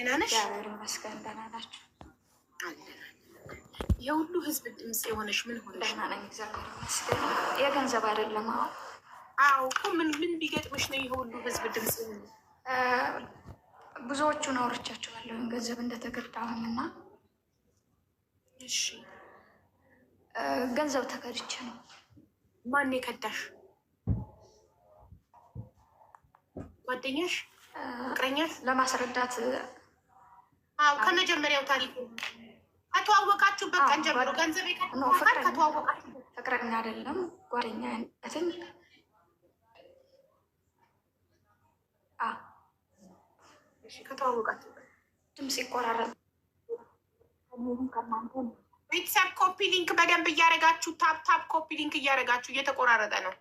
ደህና ነሽ? እግዚአብሔር ይመስገን ደህና ናችሁ? የሁሉ ህዝብ ድምፅ የሆነሽ ምን ሆነሽ? ደህና ነኝ እግዚአብሔር ይመስገን። የገንዘብ አይደለም። አዎ እኮ ምን ቢገጥምሽ ነው የሁሉ ህዝብ ድምፅ የሆነ? ብዙዎቹን አውርቻቸዋለሁ ገንዘብ እንደተከዳሁኝ እና እሺ ገንዘብ ተከድቼ ነው። ማን የከዳሽ? ጓደኛሽ? ፍቅረኛሽ? ለማስረዳት አዎ ከመጀመሪያው ታሪክ ከተዋወቃችሁበት ቀን ጀምሮ ገንዘብ የከዳሽ ከተዋወቃችሁ? ፍቅረኛ አይደለም ጓደኛ ነትን። እሺ ከተዋወቃችሁበት ድምፅ ይቆራረጥ። ቤተሰብ ኮፒ ሊንክ በደንብ እያደረጋችሁ ታፕ ኮፒ ሊንክ እያደረጋችሁ እየተቆራረጠ ነው።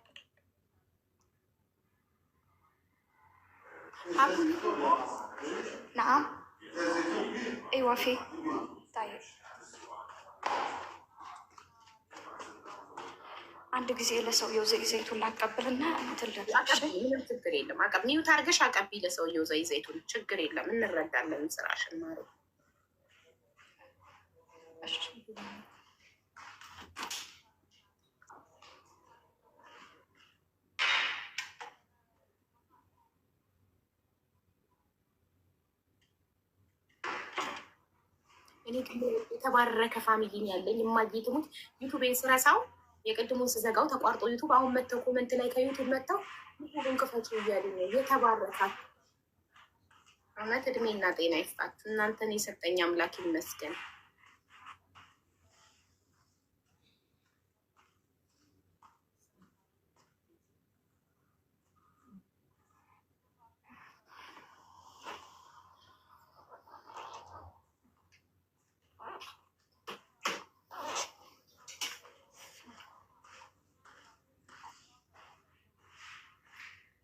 نعم ايوه في طيب አንድ ጊዜ ለሰውየው ዘይቱን ላቀብልና ምንም ችግር የለም። ሚዩት አድርገሽ አቀቢ ለሰውየው ዘይቱን። ችግር የለም እንረዳለን ስራሽን ማለት ነው። እኔ የተባረከ ፋሚሊ ያለኝ የማጌት ሙት ዩቱቤን ስረሳው የቅድሙን ስዘጋው ተቋርጦ ዩቱብ አሁን መተው ኮመንት ላይ ከዩቱብ መተው ሁሉን ክፈቱ እያሉ ነው። የተባረካት እውነት እድሜና ጤና ይስጣችሁ። እናንተን የሰጠኝ አምላክ ይመስገን።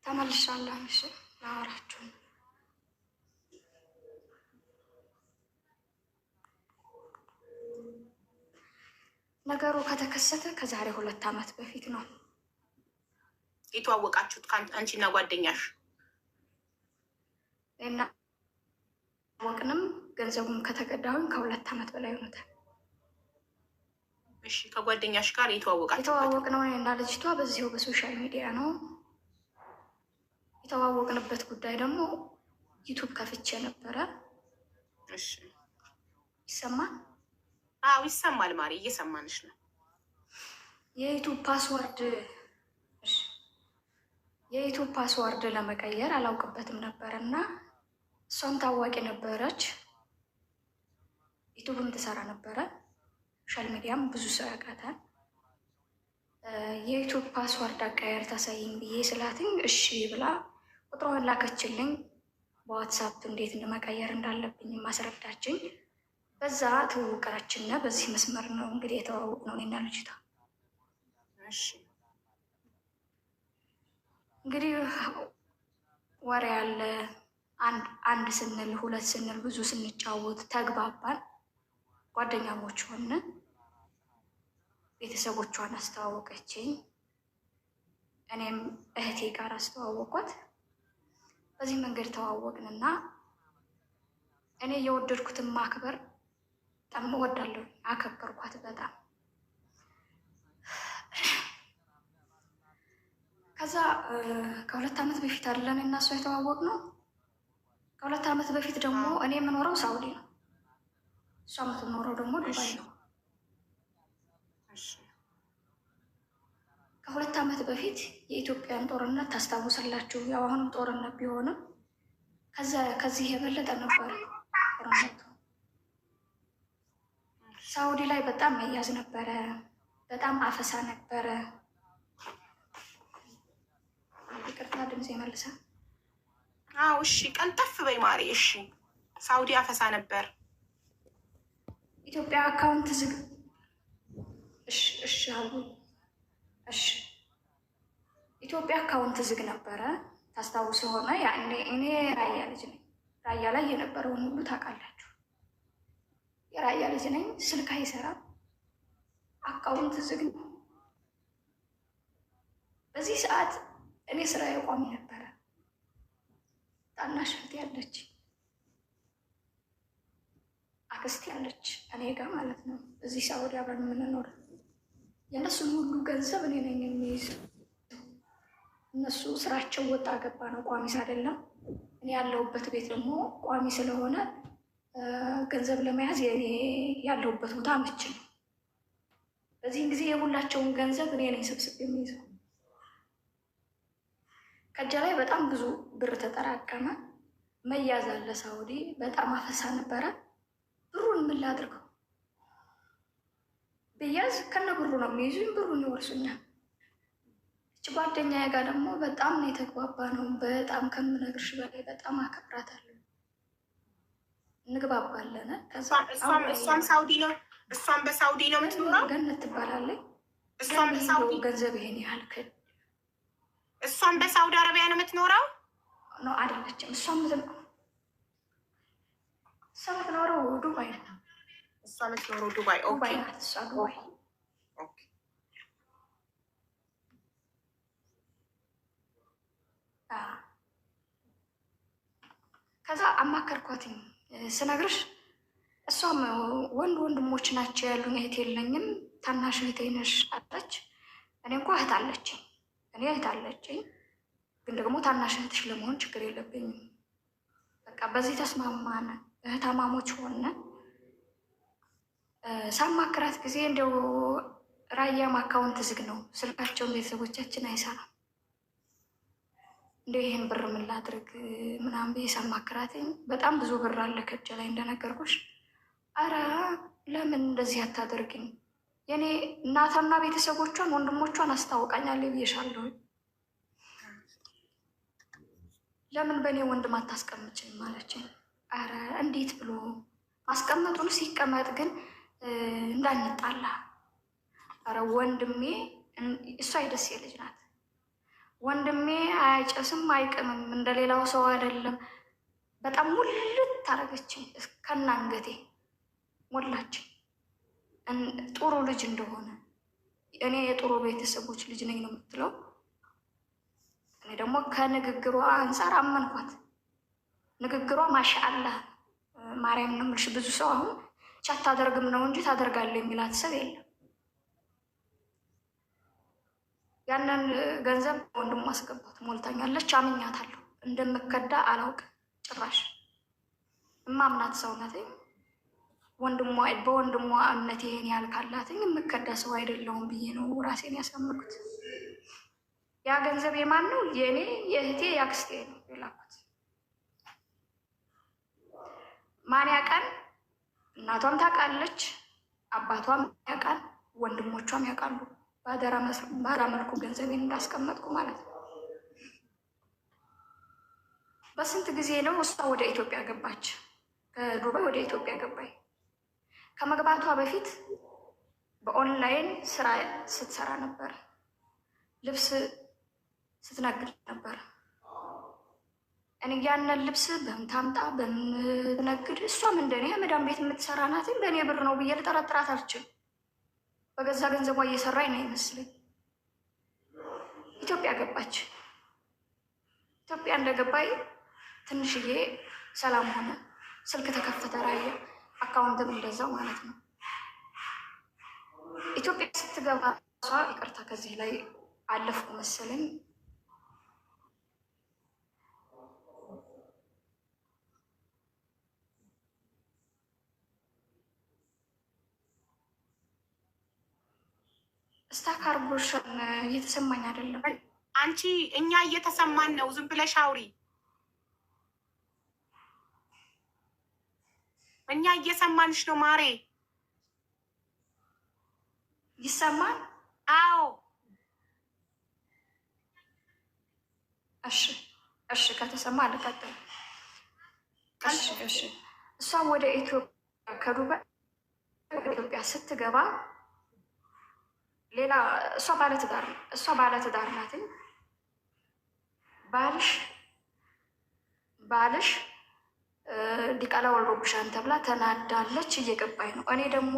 ተመልሻለሁ። እሺ ላወራችሁ። ነገሩ ከተከሰተ ከዛሬ 2 ዓመት በፊት ነው የተዋወቃችሁት አንቺና ጓደኛሽ? እና ወቅንም ገንዘቡም ከተቀዳሁኝ ከ2 ዓመት በላይ ሆኖታል። እሺ ከጓደኛሽ ጋር የተዋወቅነው እና ልጅቷ በዚሁ በሶሻል ሚዲያ ነው። የተዋወቅንበት ጉዳይ ደግሞ ዩቱብ ከፍቼ ነበረ። እሺ ይሰማል? አዎ ይሰማል። ማሪ እየሰማንሽ ነው። የዩቱብ ፓስወርድ ለመቀየር አላውቅበትም ነበር እና እሷም ታዋቂ ነበረች። ዩቱብም ትሰራ ነበረ። ሶሻል ሚዲያም ብዙ ሰው ያውቃታል። የዩቱብ ፓስወርድ አቀያየር ታሳይኝ ብዬ ስላትኝ እሺ ብላ ቁጥሯን ላከችልኝ። በዋትሳፕ እንዴት መቀየር እንዳለብኝ ማስረዳችኝ። በዛ ትውውቃችን በዚህ መስመር ነው እንግዲህ የተዋወቅነው እኔና ልጅቷ። እንግዲህ ወሬ ያለ አንድ ስንል 2 ስንል ብዙ ስንጫወት ተግባባን። ጓደኛሞች ሆነ። ቤተሰቦቿን አስተዋወቀችኝ። እኔም እህቴ ጋር አስተዋወቋት። በዚህ መንገድ ተዋወቅንና እኔ የወደድኩትን ማክበር በጣም እወዳለሁ። አከበርኳት በጣም። ከዛ ከ2 ዓመት በፊት አይደለን እና እሷ የተዋወቅነው። ከ2 ዓመት በፊት ደግሞ እኔ የምኖረው ሳውዲ ነው፣ እሷ የምትኖረው ደግሞ ዱባይ ነው። ከ2 ዓመት በፊት የኢትዮጵያን ጦርነት ታስታውሳላችሁ? ያው አሁንም ጦርነት ቢሆንም ከዚህ የበለጠ ነበር ጦርነቱ። ሳውዲ ላይ በጣም መያዝ ነበረ፣ በጣም አፈሳ ነበረ። ይቅርታ ድምፅ ይመልሳል። አዎ እሺ፣ ቀልጠፍ በይ ማሪ። እሺ ሳውዲ አፈሳ ነበር። ኢትዮጵያ አካውንት ዝግ። እሺ አሉ። እሺ ኢትዮጵያ አካውንት ዝግ ነበረ። ታስታውሱ ሆነ ያኔ እኔ ራያ ልጅ ነኝ። ራያ ላይ የነበረውን ሁሉ ታውቃላችሁ። የራያ ልጅ ነኝ። ስልክ አይሰራም፣ አካውንት ዝግ ነው። በዚህ ሰዓት እኔ ስራ የቋሚ ነበረ። ታናሽ እህት ያለች አክስቴ አለች እኔ ጋር ማለት ነው። እዚህ ሳውዲ አብረን የምንኖር የእነሱን ሁሉ ገንዘብ እኔ ነኝ የሚይዘው። እነሱ ስራቸው ወጣ ገባ ነው፣ ቋሚስ አይደለም። እኔ ያለሁበት ቤት ደግሞ ቋሚ ስለሆነ ገንዘብ ለመያዝ ያለሁበት ቦታ አመች ነው። በዚህን ጊዜ የሁላቸውን ገንዘብ እኔ ነኝ ሰብስቤ የሚይዘው። ከእጃ ላይ በጣም ብዙ ብር ተጠራቀመ። መያዝ አለ ሳውዲ በጣም አፈሳ ነበረ። ብሩን ምን ላድርገው? ብያዝ ከነ ብሩ ነው የሚይዙኝ፣ ብሩን ይወርሱኛል። እች ጓደኛዬ ጋር ደግሞ በጣም ነው የተግባባ ነው። በጣም ከምነግርሽ በላይ በጣም አከብራታለሁ፣ እንግባባለን። እሷም ሳውዲ ነው፣ እሷም በሳውዲ ነው የምትኖረው። ገነት ትባላለች። እሷም በሳውዲ ገንዘብ ይሄን ያህል እሷም በሳውዲ አረቢያ ነው የምትኖረው ነው አይደለችም? እሷም የምትኖረው ዱባይ ነው። እሷ የምትኖረው ዱባይ። ኦኬ ናት እሷ ዱባይ። ከዛ አማከርኳትኝ ስነግርሽ፣ እሷም ወንድሞች ናቸው ያሉኝ፣ እህት የለኝም። ታናሽ እህቴ ነሽ አለች። እኔ እንኳ እህት አለችኝ፣ ግን ደግሞ ታናሽ እህትሽ ለመሆን ችግር የለብኝም። በቃ በዚህ ተስማማን፣ እህታማሞች ሆነ። ሳማክራት ጊዜ እንደው ራያም አካውንት ዝግ ነው፣ ስልካቸውን ቤተሰቦቻችን አይሰራም፣ እንደ ይህን ብር ምን ላድርግ ምናምን ብዬ ሳማክራትኝ፣ በጣም ብዙ ብር አለ ከእጄ ላይ እንደነገርኩሽ። አረ ለምን እንደዚህ አታደርግኝ? የኔ እናቷና ቤተሰቦቿን ወንድሞቿን አስታውቃኛለሁ ብዬሻለሁ። ለምን በእኔ ወንድም አታስቀምጭኝ ማለችኝ። አረ እንዴት ብሎ ማስቀመጡን ሲቀመጥ ግን እንዳንጣላ። አረ ወንድሜ፣ እሷ የደሴ ልጅ ናት። ወንድሜ አያጨስም አይቅምም፣ እንደሌላው ሰው አይደለም። በጣም ሙልት ታረገችኝ፣ ከናንገቴ ሞላችኝ። ጥሩ ልጅ እንደሆነ እኔ የጥሩ ቤተሰቦች ልጅ ነኝ ነው የምትለው። እኔ ደግሞ ከንግግሯ አንጻር አመንኳት። ንግግሯ ማሻአላህ ማርያም ነው የምልሽ። ብዙ ሰው አሁን አታደርግም ነው እንጂ ታደርጋለህ የሚላት ሰው የለም። ያንን ገንዘብ ወንድሟ አስገባት፣ ሞልታኛለች። አምኛታለሁ። እንደምከዳ አላውቅም ጭራሽ። እማምናት ሰው ናት። በወንድሟ እምነት ይሄን ያህል ካላትኝ የምከዳ ሰው አይደለሁም ብዬ ነው ራሴን ያሳመንኩት። ያ ገንዘብ የማን ነው? የእኔ የእህቴ ያክስቴ ነው የላኩት። ማን ያውቃል? እናቷም ታውቃለች፣ አባቷም ያውቃል፣ ወንድሞቿም ያውቃሉ። በአደራ መልኩ ገንዘቤን እንዳስቀመጥኩ ማለት ነው። በስንት ጊዜ ነው እሷ ወደ ኢትዮጵያ ገባች? ከዱባይ ወደ ኢትዮጵያ ገባይ። ከመግባቷ በፊት በኦንላይን ስራ ስትሰራ ነበር፣ ልብስ ስትነግድ ነበር። እኔ ያንን ልብስ በምታምጣ በምትነግድ፣ እሷም እንደኔ መዳም ቤት የምትሰራ ናትኝ። በእኔ ብር ነው ብዬ ልጠረጥራት አልችልም። በገዛ ገንዘቧ እየሰራኝ ነው ይመስለኝ። ኢትዮጵያ ገባች። ኢትዮጵያ እንደገባይ ትንሽዬ ሰላም ሆነ፣ ስልክ ተከፈተ፣ ራያ አካውንትም እንደዛው ማለት ነው። ኢትዮጵያ ስትገባ እሷ ይቅርታ ከዚህ ላይ አለፍኩ መሰለኝ። ስታካርጎሽን እየተሰማኝ አይደለም። አንቺ እኛ እየተሰማን ነው። ዝም ብለሽ አውሪ። እኛ እየሰማንሽ ነው ማሬ። ይሰማል? አዎ። እሺ እሺ፣ ከተሰማ አልቀጥል። እሺ እሷ ወደ ኢትዮጵያ ከዱባይ ወደ ኢትዮጵያ ስትገባ ሌላ እሷ ባለትዳር ናትኝ። ባልሽ ዲቃላ ወልዶብሻን ተብላ ተናዳለች። እየገባኝ ነው። እኔ ደግሞ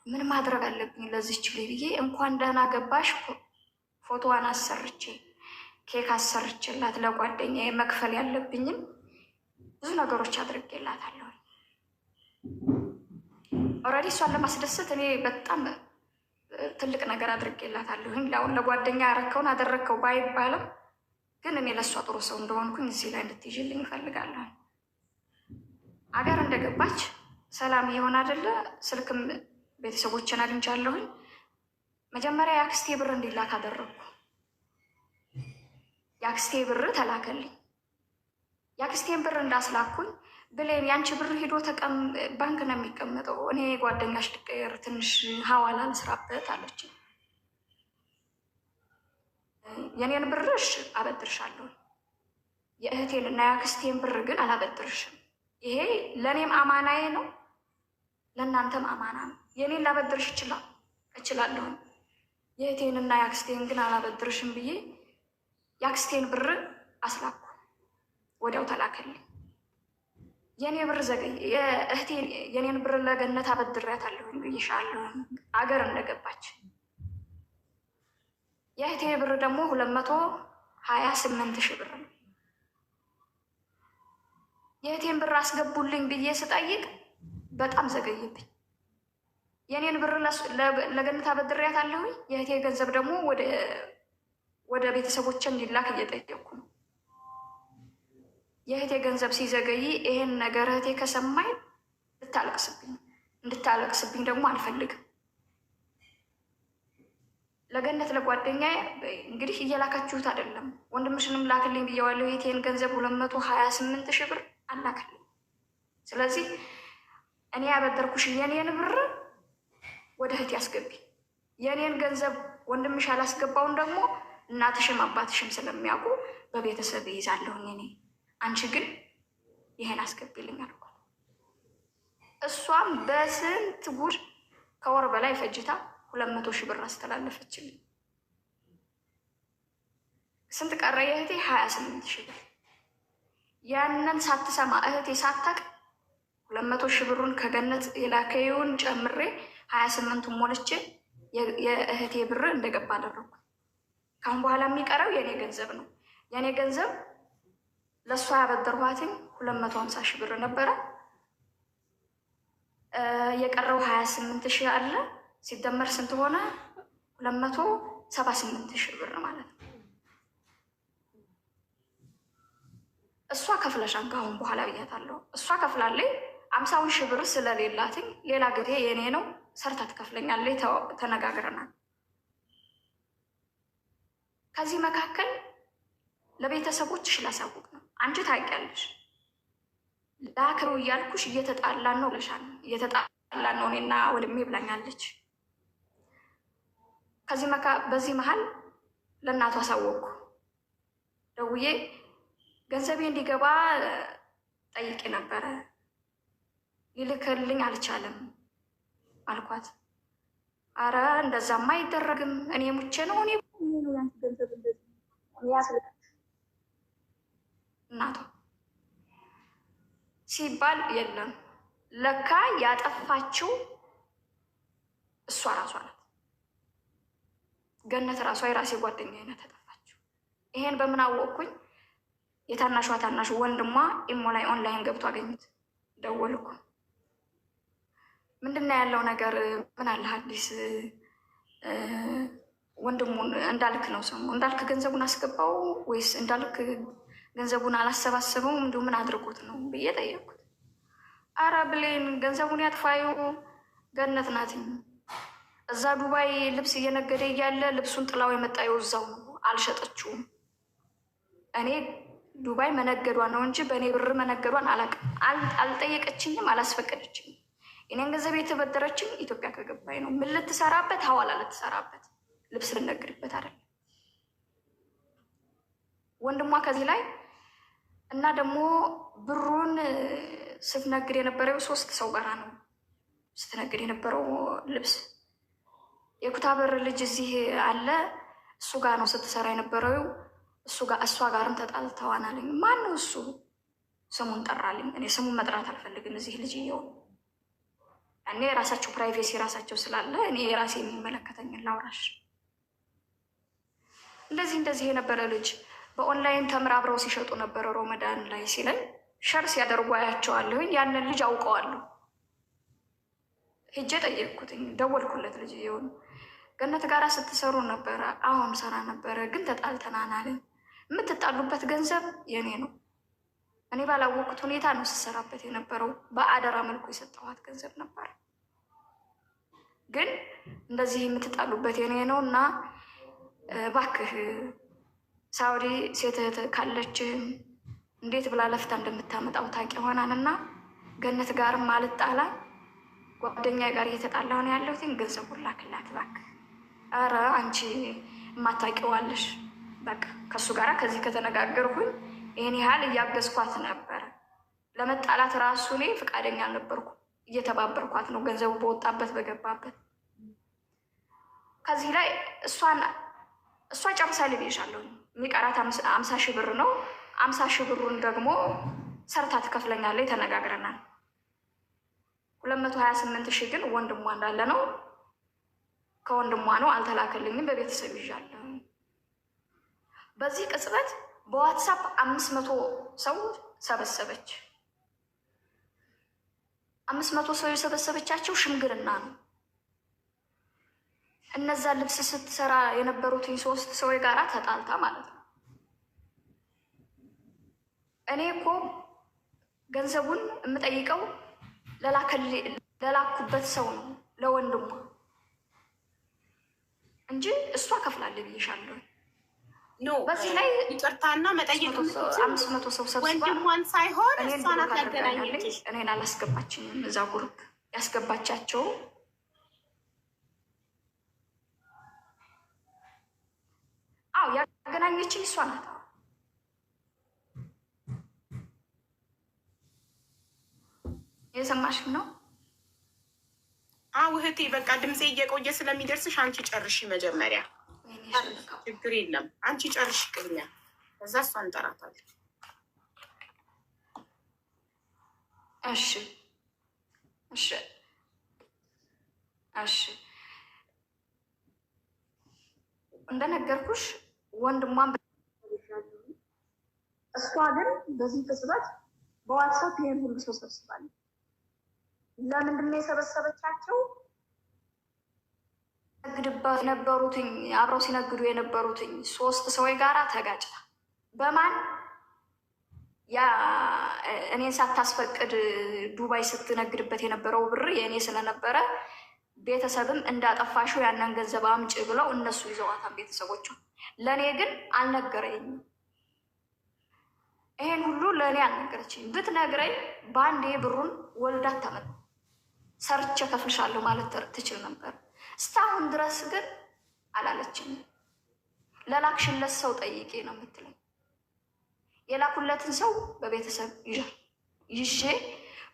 ምን ማድረግ አለብኝ ለዚች ልጅ ብዬ እንኳን ደህና ገባሽ ፎቶዋን አሰርቼ ኬክ አሰርቼላት ለጓደኛ መክፈል ያለብኝም ብዙ ነገሮች አድርጌላታለሁ። ኦልሬዲ እሷን ለማስደሰት እኔ በጣም ትልቅ ነገር አድርጌላታለሁኝ። ለአሁን ለጓደኛ ያረከውን አደረግከው ባይባልም ግን እኔ ለእሷ ጥሩ ሰው እንደሆንኩኝ እዚህ ላይ እንድትይዥልኝ እፈልጋለሁ። አገር እንደገባች ሰላም የሆን አይደለ? ስልክም ቤተሰቦችን አግኝቻለሁኝ። መጀመሪያ የአክስቴ ብር እንዲላክ አደረግኩ። የአክስቴ ብር ተላከልኝ። የአክስቴን ብር እንዳስላኩኝ ብሌን ያንቺ ብር ሂዶ ባንክ ነው የሚቀመጠው፣ እኔ ጓደኛሽ ልቀየር ትንሽ ሀዋላ ልስራበት አለች። የኔን ብርሽ አበድርሻለሁ፣ የእህቴን እና የአክስቴን ብር ግን አላበድርሽም። ይሄ ለእኔም አማናዬ ነው፣ ለእናንተም አማና ነው። የኔን ላበድርሽ እችላለሁ፣ የእህቴን እና የአክስቴን ግን አላበድርሽም ብዬ የአክስቴን ብር አስላኩ። ወዲያው ተላከልኝ። የኔ ብር ዘገየ። የኔን ብር ለገነት አበድሬያታለሁኝ ብዬሻለሁ አገር እንደገባች። የእህቴ ብር ደግሞ 228,000 ብር ነው። የእህቴን ብር አስገቡልኝ ብዬ ስጠይቅ በጣም ዘገየብኝ። የኔን ብር ለገነት አበድሬያታለሁኝ፣ የእህቴ ገንዘብ ደግሞ ወደ ቤተሰቦች እንዲላክ እየጠየቅኩ ነው። የእህቴ ገንዘብ ሲዘገይ ይሄን ነገር እህቴ ከሰማኝ እንድታለቅስብኝ ደግሞ አልፈልግም። ለገነት ለጓደኛ እንግዲህ እየላካችሁት አይደለም፣ ወንድምሽንም ላክልኝ ብየዋለሁ። የእህቴን ገንዘብ 228,000 ብር አላክልኝ። ስለዚህ እኔ ያበደርኩሽ የኔን ብር ወደ እህቴ አስገቢ። የኔን ገንዘብ ወንድምሽ ያላስገባውን ደግሞ እናትሽም አባትሽም ስለሚያውቁ በቤተሰብ ይይዛለሁኝ እኔ። አንቺ ግን ይሄን አስገቢልኝ አልኳት። እሷም በስንት ጉድ ከወር በላይ ፈጅታ 200,000 ብር አስተላለፈችልኝ። ስንት ቀረ የእህቴ? 28,000 ብር። ያንን ሳትሰማ እህቴ ሳታቅ 200,000 ብሩን ከገነት የላከውን ጨምሬ 28ቱን ሞልቼ የእህቴ ብር እንደገባ አደረኩ። ካሁን በኋላ የሚቀረው የኔ ገንዘብ ነው። የኔ ገንዘብ ለእሷ ያበደርኋትኝ 250,000 ብር ነበረ። የቀረው 28,000 አለ። ሲደመር ስንት ሆነ? 278,000 ብር ማለት ነው። እሷ ከፍለሻን ካሁን በኋላ ብያታለሁ። እሷ ከፍላለኝ። 50,000 ብር ስለሌላትኝ ሌላ ጊዜ የኔ ነው ሰርታ ትከፍለኛለች። ተነጋግረናል። ከዚህ መካከል ለቤተሰቦችሽ ላሳውቅ ነው። አንቺ ታውቂያለሽ፣ ላክሮ እያልኩሽ እየተጣላን ነው ብለሻል። እየተጣላን ነው እኔና ወንድሜ ብላኛለች። በዚህ መሀል ለእናቱ አሳወቅኩ። ደውዬ ገንዘቤ እንዲገባ ጠይቄ ነበረ፣ ሊልክልኝ አልቻለም አልኳት። አረ እንደዛማ አይደረግም፣ እኔ ሙቼ ነው እኔ ገንዘብ እናቷ ሲባል የለም ለካ ያጠፋችው እሷ ራሷ ናት። ገነት ራሷ የራሴ ጓደኛ አይነት ተጠፋችው። ይሄን በምን አወቅኩኝ? ታናሹ ወንድሟ ኢሞ ላይ ኦንላይን ገብቶ አገኙት። ደወልኩ። ምንድነው ያለው ነገር? ምን አለ አዲስ? ወንድሙን እንዳልክ ነው ስሙ። እንዳልክ ገንዘቡን አስገባው ወይስ እንዳልክ ገንዘቡን አላሰባሰበውም? እንዲሁ ምን አድርጎት ነው ብዬ ጠየቅኩት። አረ ብሌን ገንዘቡን ያጥፋዩ ገነት ናትኝ። እዛ ዱባይ ልብስ እየነገደ እያለ ልብሱን ጥላው የመጣየው እዛው ነው፣ አልሸጠችውም። እኔ ዱባይ መነገዷን ነው እንጂ በእኔ ብር መነገዷን አልጠየቀችኝም፣ አላስፈቀደችኝም። እኔን ገንዘብ የተበደረችኝ ኢትዮጵያ ከገባኝ ነው። ምን ልትሰራበት? ሐዋላ ልትሰራበት፣ ልብስ ልነግድበት አይደለም። ወንድሟ ከዚህ ላይ እና ደግሞ ብሩን ስትነግድ የነበረው 3 ሰው ጋራ ነው ስትነግድ የነበረው ልብስ። የኩታበር ልጅ እዚህ አለ፣ እሱ ጋር ነው ስትሰራ የነበረው። እሷ ጋርም ተጣልተዋን አለኝ። ማን ነው እሱ? ስሙን ጠራልኝ። እኔ ስሙን መጥራት አልፈልግም። እዚህ ልጅ እየሆኑ እኔ የራሳቸው ፕራይቬሲ ራሳቸው ስላለ እኔ የራሴ የሚመለከተኝን ላውራሽ። እንደዚህ የነበረ ልጅ በኦንላይን ተምር አብረው ሲሸጡ ነበረ ሮመዳን ላይ ሲለኝ ሸር ሲያደርጉ አያቸዋለሁኝ። ያንን ልጅ አውቀዋለሁ። ሄጄ ጠየቅኩትኝ፣ ደወልኩለት። ልጅ የሆኑ ገነት ጋራ ስትሰሩ ነበረ? አሁን ሰራ ነበረ፣ ግን ተጣልተናናልን። የምትጣሉበት ገንዘብ የኔ ነው። እኔ ባላወቅኩት ሁኔታ ነው ስሰራበት የነበረው። በአደራ መልኩ የሰጠኋት ገንዘብ ነበር። ግን እንደዚህ የምትጣሉበት የኔ ነው እና እባክህ ሳውዲ ሴት እህት ካለችህም እንዴት ብላ ለፍታ እንደምታመጣው ታውቂ ይሆናል እና ገነት ጋርም አልጣላ ጓደኛ ጋር እየተጣላሁ ነው ያለሁት። ገንዘቡን ላክላት እባክህ። ኧረ አንቺ የማታውቂዋለሽ። በቃ ከእሱ ጋር ከዚህ ከተነጋገርኩኝ ይህን ያህል እያገዝኳት ነበረ። ለመጣላት ራሱ እኔ ፈቃደኛ አልነበርኩ፣ እየተባበርኳት ነው ገንዘቡ በወጣበት በገባበት። ከዚህ ላይ እሷ ጨርሳ ልብሻለሁ። የሚቀራት 50 ሺህ ብር ነው። 50 ሺህ ብሩን ደግሞ ሰርታ ትከፍለኛለች፣ ተነጋግረናል። 228 ሺህ ግን ወንድሟ እንዳለ ነው። ከወንድሟ ነው፣ አልተላከልኝም። በቤተሰብ ይዣለሁ። በዚህ ቅጽበት በዋትሳፕ 500 ሰው ሰበሰበች። 500 ሰው የሰበሰበቻቸው ሽምግልና ነው። እነዛ ልብስ ስትሰራ የነበሩትኝ 3 ሰዎች ጋራ ተጣልታ ማለት ነው። እኔ እኮ ገንዘቡን የምጠይቀው ለላኩበት ሰው ነው፣ ለወንድሟ እንጂ እሷ ከፍላለች ብዬሻለሁ። በዚህ ላይ ይቅርታና መጠየቅ 500 ሰው ሰብስባ ወንድሟን ሳይሆን እሷን ያገናኘች እኔን አላስገባችኝም። እዛ ጉሩፕ ያስገባቻቸው ያገናኘችኝ እሷ ናት። የሰማሽ ነው? እህቴ በቃ ድምፄ እየቆየ ስለሚደርስሽ አንቺ ጨርሺ መጀመሪያ። ችግር የለም አንቺ ጨርሺ ቅድሚያ፣ ከዛ እሷ እንጠራታለን። እሺ እሺ እሺ። እንደነገርኩሽ ወንድሟን እሷ ግን በዚህ ቅጽበት በዋትሳፕ ይሄን ሁሉ ሰው ሰብስባለች። ለምንድን ነው የሰበሰበቻቸው? ነግድባት የነበሩትኝ አብረው ሲነግዱ የነበሩትኝ 3 ሰዎች ጋራ ተጋጭታ በማን ያ እኔን ሳታስፈቅድ ዱባይ ስትነግድበት የነበረው ብር የእኔ ስለነበረ ቤተሰብም እንዳጠፋሽው ያንን ገንዘብ አምጪ ብለው እነሱ ይዘዋታን ቤተሰቦቿ። ለእኔ ግን አልነገረኝም። ይሄን ሁሉ ለእኔ አልነገረችኝ። ብትነግረኝ በአንዴ ብሩን ወልዳት ታመጣ ሰርቼ ከፍልሻለሁ ማለት ትችል ነበር። እስካሁን ድረስ ግን አላለችም። ለላክሽለት ሰው ጠይቄ ነው የምትለኝ። የላኩለትን ሰው በቤተሰብ ይዤ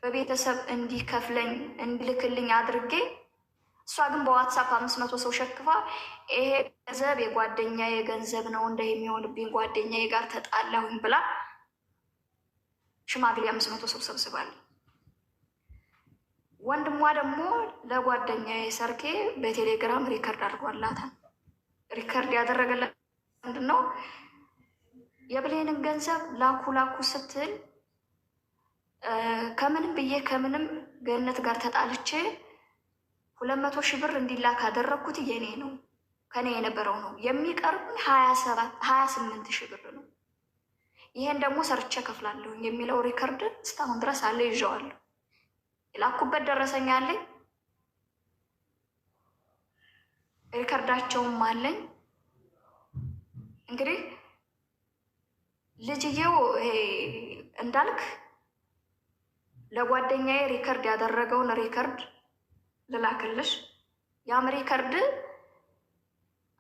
በቤተሰብ እንዲከፍለኝ እንዲልክልኝ አድርጌ፣ እሷ ግን በዋትሳፕ 500 ሰው ሸክፋ ይሄ ገንዘብ የጓደኛዬ ገንዘብ ነው እንደ የሚሆንብኝ ጓደኛዬ ጋር ተጣላሁኝ ብላ ሽማግሌ 500 ሰው ሰብስባለች። ወንድሟ ደግሞ ለጓደኛዬ ሰርኬ በቴሌግራም ሪከርድ አድርጓላታል። ሪከርድ ያደረገላት ምንድን ነው? የብሌንን ገንዘብ ላኩ ስትል ከምንም ብዬ ከምንም ገነት ጋር ተጣልቼ 200 ሺህ ብር እንዲላክ አደረግኩት። የኔ ነው ከኔ የነበረው ነው። የሚቀርብን 28 ሺህ ብር ነው። ይሄን ደግሞ ሰርቼ ከፍላለሁ የሚለው ሪከርድ እስካሁን ድረስ አለ፣ ይዤዋለሁ። የላኩበት ደረሰኛ አለኝ፣ ሪከርዳቸውም አለኝ። እንግዲህ ልጅየው እንዳልክ ለጓደኛዬ ሪከርድ ያደረገውን ሪከርድ ልላክልሽ። ያም ሪከርድ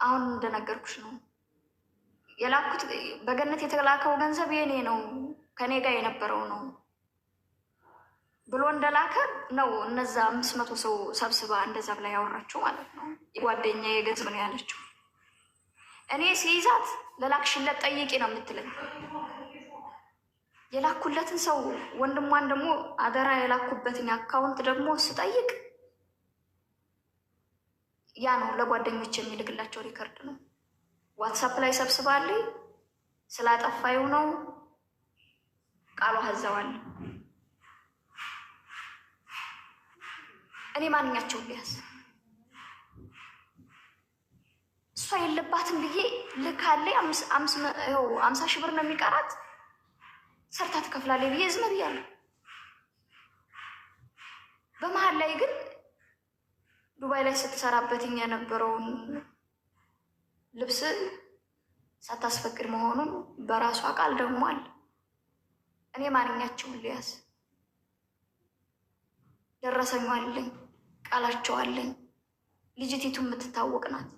አሁን እንደነገርኩሽ ነው የላኩት። በገነት የተላከው ገንዘብ የኔ ነው ከኔ ጋር የነበረው ነው ብሎ እንደላከ ነው እነዛ 500 ሰው ሰብስባ እንደዛ ብላ ያወራችው ማለት ነው። የጓደኛዬ ገንዘብ ነው ያለችው። እኔ ሲይዛት ለላክሽለት ጠይቄ ነው የምትለኝ። የላኩለትን ሰው ወንድሟን ደግሞ አደራ የላኩበትን አካውንት ደግሞ ስጠይቅ ያ ነው ለጓደኞች የሚልክላቸው ሪከርድ ነው። ዋትሳፕ ላይ ሰብስባለኝ። ስላጠፋዩ ነው ቃሏ ሀዘዋል። እኔ ማንኛቸውን ሊያዝ እሷ የለባትም ብዬ ልካለይ 50,000 ብር ነው የሚቀራት ሰርታ ትከፍላለች ብዬ ዝም ብያለሁ። በመሀል ላይ ግን ዱባይ ላይ ስትሰራበትኝ የነበረውን ልብስ ሳታስፈቅድ መሆኑን በራሷ ቃል ደግሟል። እኔ ማንኛቸውን ሊያዝ ደረሰኙ አለኝ፣ ቃላቸው አለኝ። ልጅቲቱ የምትታወቅ ናት።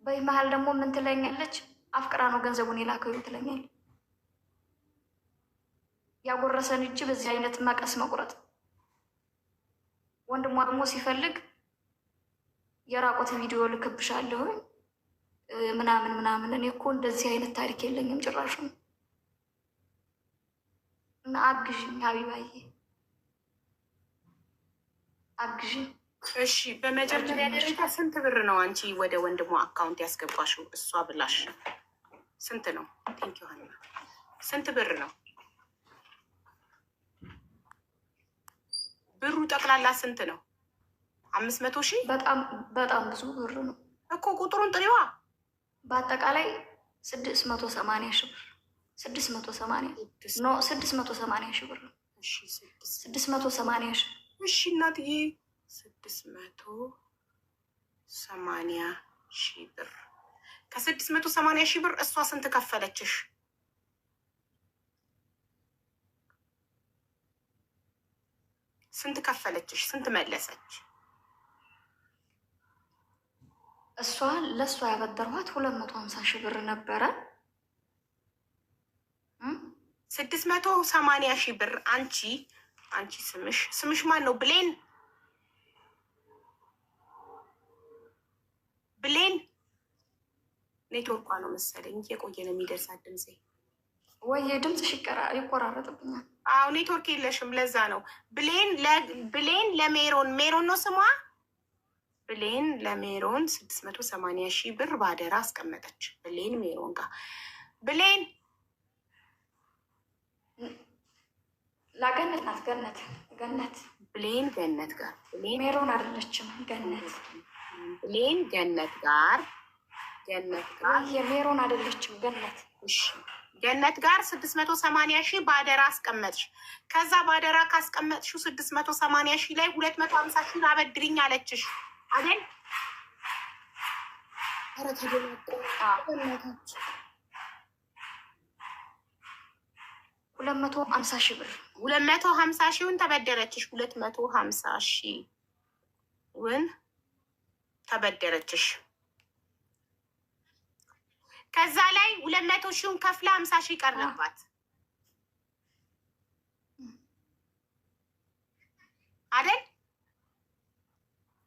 በመሀል ደግሞ ምን ትለኛለች? አፍቅራ ነው ገንዘቡን የላከው ትለኛለች። ያጎረሰን እጅ በዚህ አይነት መቀስ መቁረጥ። ወንድሟ ደግሞ ሲፈልግ የራቆት ቪዲዮ ልክብሻለሁ ምናምን ምናምን። እኔ እኮ እንደዚህ አይነት ታሪክ የለኝም ጭራሹ። እና አግዥኝ ሀቢባዬ አግዥኝ። እሺ፣ በመጀመሪያ ደረጃ ስንት ብር ነው አንቺ ወደ ወንድሟ አካውንት ያስገባሽው? እሷ ብላሽ ስንት ነው? ቴንኪው ሀና። ስንት ብር ነው ብሩ? ጠቅላላ ስንት ነው? 500,000? በጣም ብዙ ብር ነው እኮ። ቁጥሩን ጥሪዋ። በአጠቃላይ 680,000 ብር 680,000 ብር ነው። 680,000። እሺ እናትዬ 680,000 ብር። ከ680,000 ብር እሷ ስንት ከፈለችሽ? ስንት ከፈለችሽ? ስንት መለሰች? እሷ ለእሷ ያበደርኋት 250,000 ብር ነበረ። 680,000 ብር። አንቺ ስምሽ ማን ነው? ብሌን ኔትወርኳ ነው መሰለኝ እየቆየ ነው የሚደርሳት ድምፄ። ወይ ድምፅሽ ይቆራረጥብኛል። አዎ ኔትወርክ የለሽም፣ ለዛ ነው። ብሌን ለሜሮን ነው ስሟ። ብሌን ለሜሮን 680,000 ብር ባደራ አስቀመጠች። ብሌን ሜሮን ጋር ብሌን ላገነት ናት። ገነት ብሌን ገነት ጋር ሜሮን አይደለችም። ገነት ብሌን ገነት ጋር የሜሮን አይደለችም። ገነት እሺ፣ ገነት ጋር 680,000 ባደራ አስቀመጥሽ። ከዛ ባደራ ካስቀመጥሽው 680,000 ላይ 250,000 አበድሪኝ አለችሽ አይደል? ኧረ ተደናቀ 250,000 ብር 250,000ውን ተበደረችሽ። 250,000ውን ተበደረችሽ። ከዛ ላይ 200,000ውን ከፍላ 50,000 ቀረባት አይደል?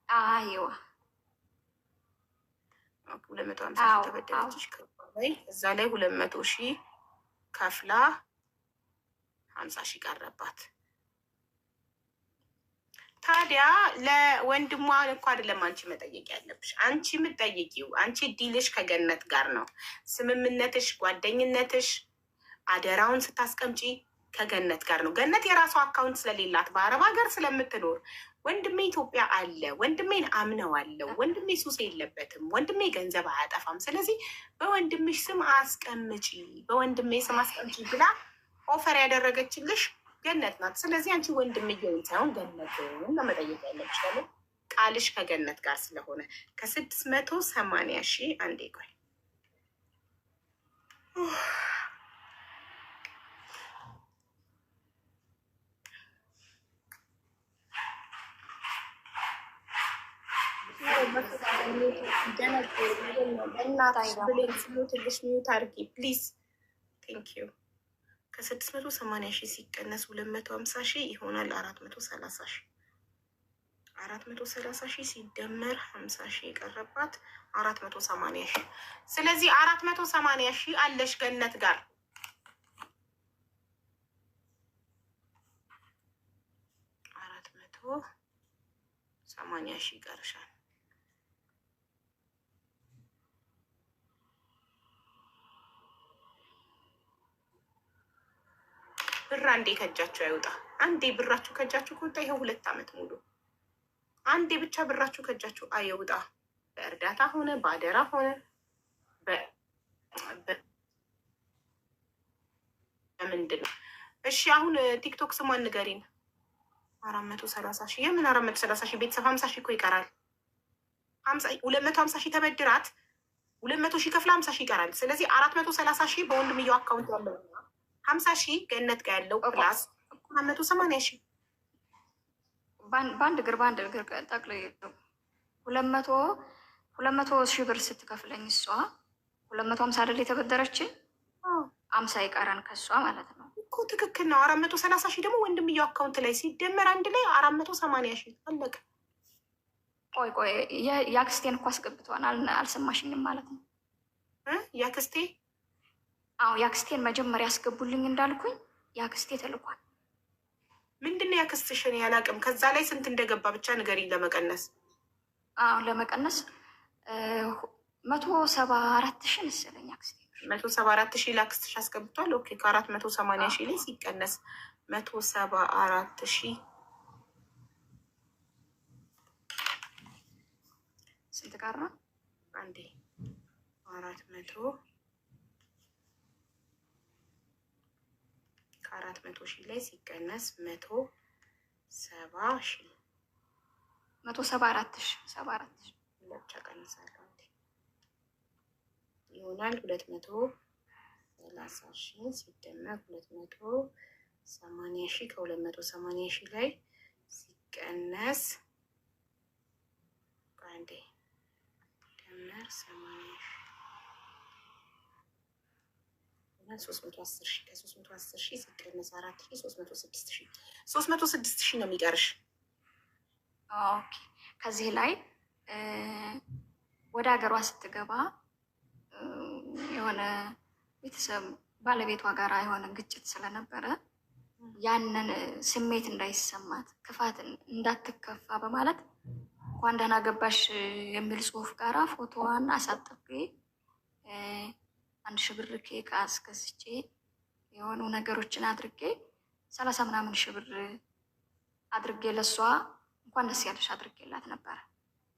አይዋ 250,000 ተበደረችሽ። እዛ ላይ 200,000 ከፍላ 50,000 ቀረባት። ታዲያ ለወንድሟ እኮ አይደለም አንቺ መጠየቅ ያለብሽ። አንቺ የምትጠይቂው አንቺ ዲልሽ ከገነት ጋር ነው። ስምምነትሽ፣ ጓደኝነትሽ፣ አደራውን ስታስቀምጪ ከገነት ጋር ነው። ገነት የራሷ አካውንት ስለሌላት በአረብ ሀገር ስለምትኖር ወንድሜ ኢትዮጵያ አለ፣ ወንድሜን አምነዋለሁ፣ ወንድሜ ሱስ የለበትም፣ ወንድሜ ገንዘብ አያጠፋም፣ ስለዚህ በወንድምሽ ስም አስቀምጪ፣ በወንድሜ ስም አስቀምጪ ብላ ኦፈር ያደረገችልሽ ገነት ናት። ስለዚህ አንቺ ወንድምየውን ሳይሆን ገነትን ለመጠየቅ ያለብሽ ደግሞ ቃልሽ ከገነት ጋር ስለሆነ 680,000 አንዴ ቆይ ትልሽ ሚዩት አድርጊ ፕሊዝ። ቴንክ ዩ። ከ680,000 ሲቀነስ 250,000 ይሆናል 430,000። 430,000 ሲደመር 50,000 የቀረባት 480,000። ስለዚህ 480,000 አለሽ ገነት ጋር። 480,000 ይቀርሻል። ብር አንዴ ከእጃቸው አይወጣ። አንዴ ብራችሁ ከእጃችሁ ከወጣ ይኸው 2 ዓመት ሙሉ አንዴ ብቻ ብራችሁ ከእጃችሁ አይውጣ። በእርዳታ ሆነ በአደራ ሆነ ምንድን ነው? እሺ አሁን ቲክቶክ ስሟን ንገሪን። 430 ሺህ የምን 430 ሺህ? ቤተሰብ 50 ሺህ እኮ ይቀራል። 250 ሺህ ተበድራት 200 ሺህ ከፍላ 50 ሺህ ይቀራል። ስለዚህ 430 ሺህ በወንድምየው አካውንት ያለው 50 ሺህ ገነት ጋር ያለው ፕላስ 180 ሺህ በአንድ እግር ጠቅላይ 200 ሺህ ብር ስትከፍለኝ እሷ 250 አይደል የተበደረችን 50 ይቀራን ከሷ ማለት ነው እኮ ትክክል ነው። 430 ሺህ ደግሞ ወንድምየው አካውንት ላይ ሲደመር አንድ ላይ 480 ሺህ አለቀ። ቆይ የአክስቴን እኮ አስገብተዋል። አልሰማሽኝም ማለት ነው? የአክስቴ? አዎ የአክስቴን መጀመሪያ ያስገቡልኝ እንዳልኩኝ የአክስቴ ተልኳል። ምንድን ነው ያክስትሽን? ያላቅም ከዛ ላይ ስንት እንደገባ ብቻ ንገሪኝ። ለመቀነስ ለመቀነስ 174 ሺህ መሰለኝ አክስቴ 174 ሺህ ላክስትሽ አስገብቷል። ኦኬ ከ480 ሺህ ላይ ሲቀነስ 174 ሺህ ስንት ቀረ? አንዴ 400 ከ400 ሺህ ላይ ሲቀነስ 170 ሺህ 174 ሺህ 74 ሺህ ብቻ ቀንሳለሁ ይሆናል 230 ሺህ ሲደመር 280 ሺህ ከ280 ሺህ ላይ ሲቀነስ አንዴ ደመር 80 ሺህ 310 ሺህ ከ310 ሺህ ሲቀነስ 4 ሺህ 306 ሺህ ነው የሚቀርሽ። ኦኬ ከዚህ ላይ ወደ ሀገሯ ስትገባ የሆነ ቤተሰብ ባለቤቷ ጋር የሆነ ግጭት ስለነበረ ያንን ስሜት እንዳይሰማት ክፋት እንዳትከፋ በማለት እንኳን ደህና ገባሽ የሚል ጽሑፍ ጋራ ፎቶዋን አሳጥቤ 1,000 ብር ኬክ አስገዝቼ የሆኑ ነገሮችን አድርጌ 30 ምናምን ሺህ ብር አድርጌ ለሷ እንኳን ደስ ያለሽ አድርጌላት ነበረ።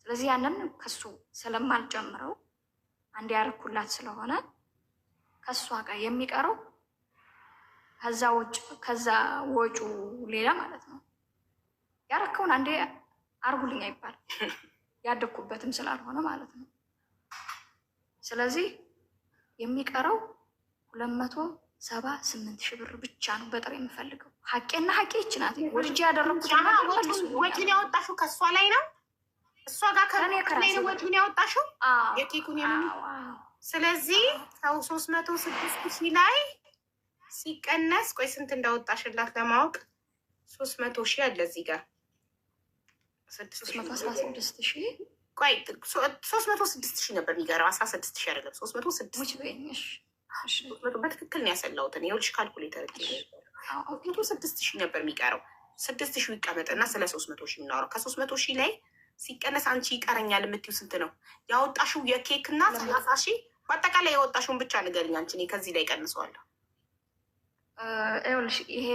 ስለዚህ ያንን ከሱ ስለማልጨምረው አንድ ያርኩላት ስለሆነ ከሷ ጋር የሚቀረው ከዛ ወጩ ሌላ ማለት ነው። ያረከውን አንዴ አርጉልኝ አይባልም ያደኩበትም ስላልሆነ ማለት ነው። ስለዚህ የሚቀረው 278 ሺህ ብር ብቻ ነው በጥሬ የምፈልገው። ሀቄና ሀቄ ይችናት ወልጄ ያደረኩት ወጪን ያወጣሽው ከእሷ ላይ ነው። እሷ ጋር ከላይ ነው ወጪን ያወጣሽው የኬኩን የምን። ስለዚህ ሰው 306 ሺህ ላይ ሲቀነስ ቆይ ስንት እንዳወጣሽላት ለማወቅ 300 ሺህ አለ እዚህ ጋር 316 ሺህ ቆይ 306 ሺህ ነበር የሚቀረው 16 ሺህ አይደለም 306 በትክክል ነው ያሰላሁት እኔ ይኸውልሽ ካልኩሌተር 306 ሺህ ነበር የሚቀረው 6 ሺህ ይቀመጥና ስለ 300 ሺህ የምናወራው ከ300 ሺህ ላይ ሲቀነስ አንቺ ይቀረኛል የምትይው ስንት ነው ያወጣሽው የኬክ እና 30 ሺህ በአጠቃላይ ያወጣሽውን ብቻ ንገሪኝ አንቺ እኔ ከዚህ ላይ ቀንሰዋለሁ ይኸውልሽ ይሄ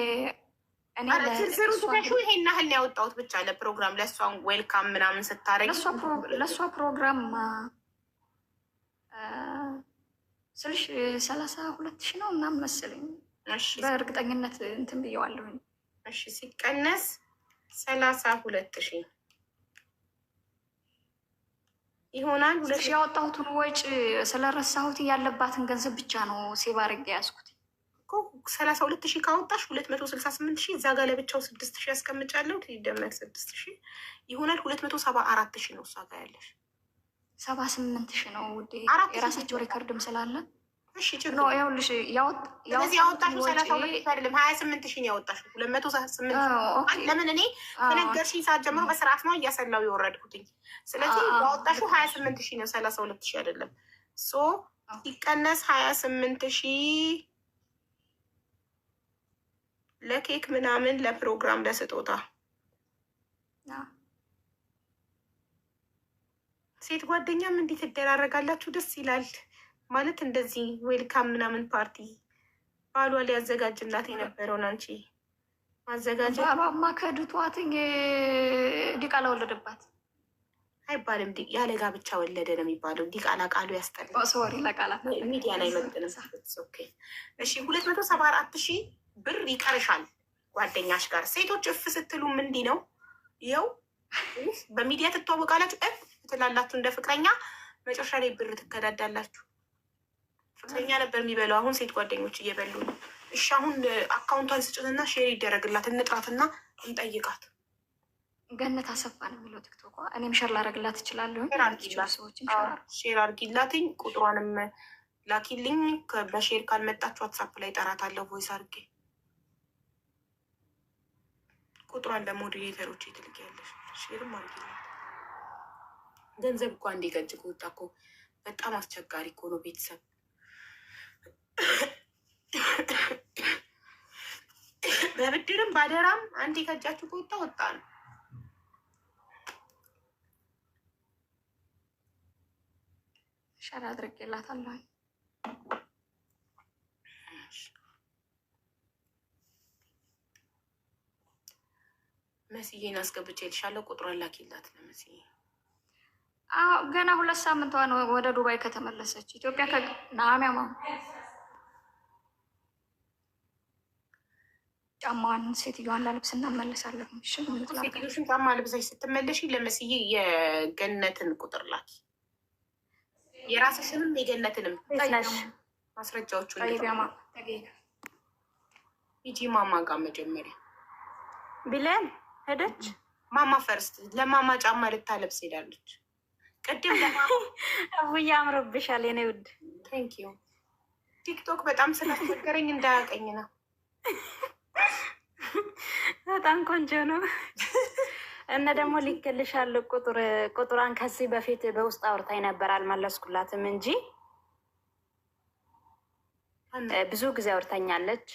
ዝርዝሩ ትከሺው ይሄን ያህል ነው ያወጣሁት ብቻ ለፕሮግራም ለእሷን ዌልካም ምናምን ስታረጊ ለእሷ ፕሮግራም ስልሽ 32 ሺህ ነው ምናምን መሰለኝ በእርግጠኝነት እንትን ብየዋለሁኝ። እሺ ሲቀነስ 32 ሺህ ይሆናል። ሁለት ያወጣሁትን ወጪ ስለረሳሁት ያለባትን ገንዘብ ብቻ ነው ሴቭ አድርጌ ያዝኩት እኮ 32 ሺህ ካወጣሽ 268 ሺህ እዛ ጋር ለብቻው 6 ሺህ ያስቀምጫለሁ ይደመር 6 ሺህ ይሆናል 274 ሺህ ነው እሷ ጋር ያለሽ 78 ሺህ ነው ውዴ የራሳቸው ሪከርድም ስላለ እሺ ችግር ነው ይኸውልሽ ያወጣሽው 32 አይደለም 28 ሺህ ነው ያወጣሽው 208 ለምን እኔ ከነገርሽኝ ሰዓት ጀምሮ በስርዓት ነው እያሰላው የወረድኩትኝ ስለዚህ ያወጣሽው 28 ሺህ ነው 32 ሺህ አይደለም ሶ ሲቀነስ 28 ሺህ ለኬክ ምናምን ለፕሮግራም ለስጦታ ሴት ጓደኛም እንዴት ትደራረጋላችሁ? ደስ ይላል ማለት እንደዚህ ዌልካም ምናምን ፓርቲ ባሏ ሊያዘጋጅላት የነበረውን አንቺ ማዘጋጀት ባባማ ከድቷትኝ ዲቃላ ወለደባት አይባልም። ያለ ጋብቻ ወለደ ነው የሚባለው። ዲቃላ ቃሉ ያስጠላል። ሶሪ ለቃላት ሚዲያ ላይ መጥንም። እሺ 274,000 ብር ይቀርሻል ጓደኛሽ ጋር። ሴቶች እፍ ስትሉም እንዲህ ነው። ይኸው በሚዲያ ትተዋወቃላችሁ፣ እፍ ትላላችሁ እንደ ፍቅረኛ፣ መጨረሻ ላይ ብር ትከዳዳላችሁ። ፍቅረኛ ነበር የሚበላው፣ አሁን ሴት ጓደኞች እየበሉ ነው። እሺ አሁን አካውንቷን ስጭትና ሼር ይደረግላት፣ እንጥራትና እንጠይቃት። ገነት አሰፋ ነው የሚለው ቲክቶክ። እኔም ሸር ላደርግላት እችላለሁ። ሼር አርጊላትኝ፣ ቁጥሯንም ላኪልኝ። በሼር ካልመጣችሁ ዋትሳፕ ላይ ጠራታለሁ፣ ቮይስ አርጌ። ቁጥሯን ለሞዴሬተሮች ትልኪያለሽ። ሼርም አርጊላት። ገንዘብ እኮ አንዴ ገጭ ከወጣ እኮ በጣም አስቸጋሪ እኮ ነው ቤተሰብ። በብድርም ባደራም አንዴ ከእጃችሁ ከወጣ ወጣ ነው። ሸር አድርጌላታለሁ። መስዬን አስገብቼልሻለሁ። ቁጥሯን ላኪላት ለመስዬ። ገና 2 ሳምንቷ ነው ወደ ዱባይ ከተመለሰች። ኢትዮጵያ ከናሚያማ ጫማዋን ሴትዮዋን ላልብስ እናመለሳለን። ሴትዮሽን ጫማ ልብሰሽ ስትመለሽ ለመስዬ የገነትን ቁጥር ላኪ። የራስሽንም የገነትንም ማስረጃዎቹ ሂጂ ማማ ጋር መጀመሪያ ቢለን ሄደች። ማማ ፈርስት ለማማ ጫማ ልታለብስ ሄዳለች። ቅድም አቡዬ አምሮብሻል የኔ ውድ። ቴንኪዩ። ቲክቶክ በጣም ስለተቸገረኝ እንዳያቀኝ ነው። በጣም ቆንጆ ነው። እነ ደግሞ ሊክልሻል ቁጥሯን ከዚህ በፊት በውስጥ አውርታኝ ነበር፣ አልመለስኩላትም እንጂ ብዙ ጊዜ አውርታኛለች።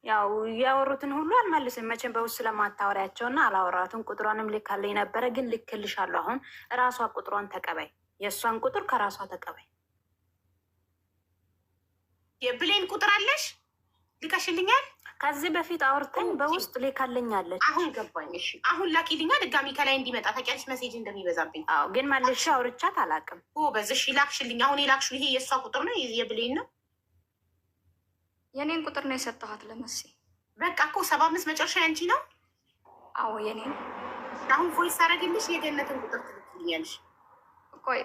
ያው ያወሩትን ሁሉ አልመልስም መቼም በውስጥ ስለማታወሪያቸውና አላወራትም። ቁጥሯንም ልካልኝ ነበረ፣ ግን ልክልሻለሁ። አሁን እራሷ ቁጥሯን ተቀበይ፣ የእሷን ቁጥር ከራሷ ተቀበይ። የብሌን ቁጥር አለሽ? ልካሽልኛል? ከዚህ በፊት አውርተኝ በውስጥ ልካልኛለች። አሁን ገባኝ። እሺ አሁን ላኪልኛ ድጋሚ ከላይ እንዲመጣ ታውቂያለሽ፣ ሜሴጅ እንደሚበዛብኝ። አዎ ግን መልሼ አውርቻት አላውቅም። በዚህ ላክሽልኝ። አሁን የላክሽው ይሄ የእሷ ቁጥር ነው? የብሌን ነው? የኔን ቁጥር ነው የሰጠኋት ለመሲ። በቃ እኮ 75 መጨረሻ ያንቺ ነው? አዎ የኔ ነው። አሁን ቮይስ አደረግልሽ የገነትን ቁጥር ትልክልኛለሽ።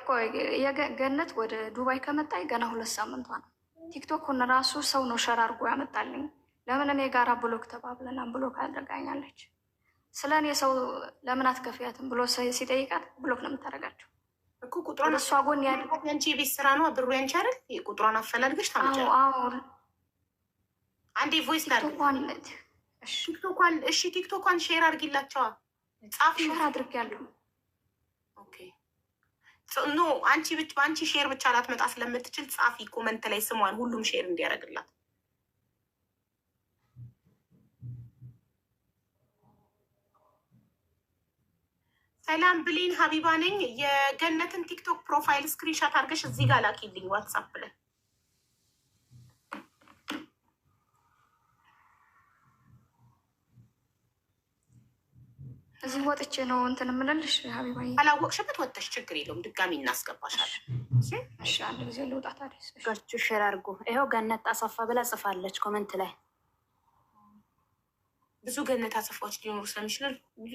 ቆይ የገነት ወደ ዱባይ ከመጣኝ ገና 2 ሳምንቷ ነው። ቲክቶክን ራሱ ሰው ነው ሸር አድርጎ ያመጣልኝ። ለምን እኔ ጋራ ብሎክ ተባብለና ብሎክ አድርጋኛለች። ስለ እኔ ሰው ለምን አትከፍያትም ብሎ ሲጠይቃት ብሎክ ነው የምታደርጋቸው እኮ። ቁጥሯን እሷ ጎን ያንቺ የቤት ስራ ነው፣ ብሩ ያንቺ አይደል? ቁጥሯን አፈላልገሽ ታመጫለሽ። አንዴ ቮይስ ላድርግ ቲክቶኳን። እሺ ቲክቶኳን ሼር አድርጊላቸዋ። ጻፊ ሼር አድርጊያለሁ። ኦኬ ኖ አንቺ በአንቺ ሼር ብቻ ላትመጣ ስለምትችል ጻፊ ኮመንት ላይ ስሟን ሁሉም ሼር እንዲያደርግላት። ሰላም ብሌን ሀቢባ ነኝ። የገነትን ቲክቶክ ፕሮፋይል ስክሪንሻት አድርገሽ እዚህ ጋር ላኪልኝ ዋትሳፕ ላይ። እዚህ ወጥቼ ነው እንትን የምልልሽ ሀቢባ። አላወቅሽበት ወጥተሽ ችግር የለውም ድጋሚ እናስገባሻለን። እሺ አንድ ጊዜ ልውጣ ታዲያ። ገርቹ ሼር አድርጎ ይኸው ገነት አሰፋ ብላ ጽፋለች ኮመንት ላይ። ብዙ ገነት አሰፋዎች ሊኖሩ ስለሚችሉ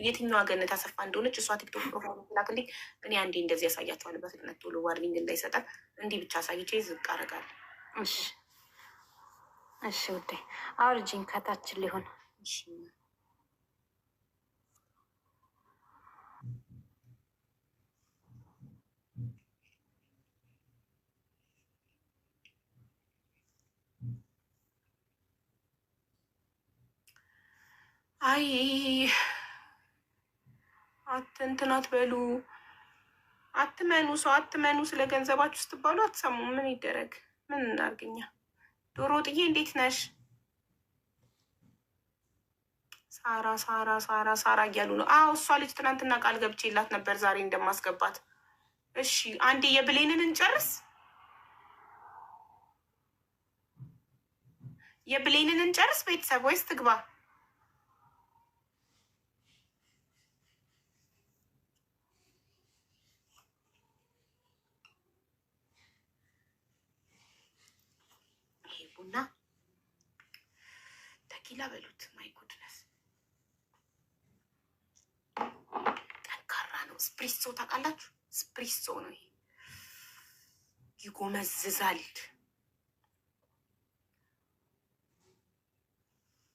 የትኛዋ ገነት አሰፋ እንደሆነች እሷ ቲክቶክ ፕሮፋይል ላክልኝ። እኔ አንዴ እንደዚህ ያሳያቸዋል በፍጥነት ቶሎ ዋርኒንግ እንዳይሰጠን እንዲህ ብቻ አሳይቼ ዝቅ አደርጋለሁ። እሺ ውዴ አውርጂኝ ከታችን ሊሆን። አይ እንትን አትበሉ፣ አትመኑ፣ ሰው አትመኑ። ስለ ገንዘባችሁ ስትባሉ አትሰሙም። ምን ይደረግ? ምን እናርግኛ? ዶሮ ጥዬ እንዴት ነሽ? ሳራ ሳራ ሳራ ሳራ እያሉ ነው። አዎ እሷ ልጅ ትናንትና ቃል ገብቼላት ነበር ዛሬ እንደማስገባት። እሺ አንዴ የብሌንን እንጨርስ፣ የብሌንን እንጨርስ ቤተሰብ፣ ወይስ ትግባ? ጠጡና ተኪላ በሉት። ማይ ጉድነስ ጠንካራ ነው። ስፕሪሶ ታውቃላችሁ? ስፕሪሶ ነው ይሄ፣ ይጎመዝዛል።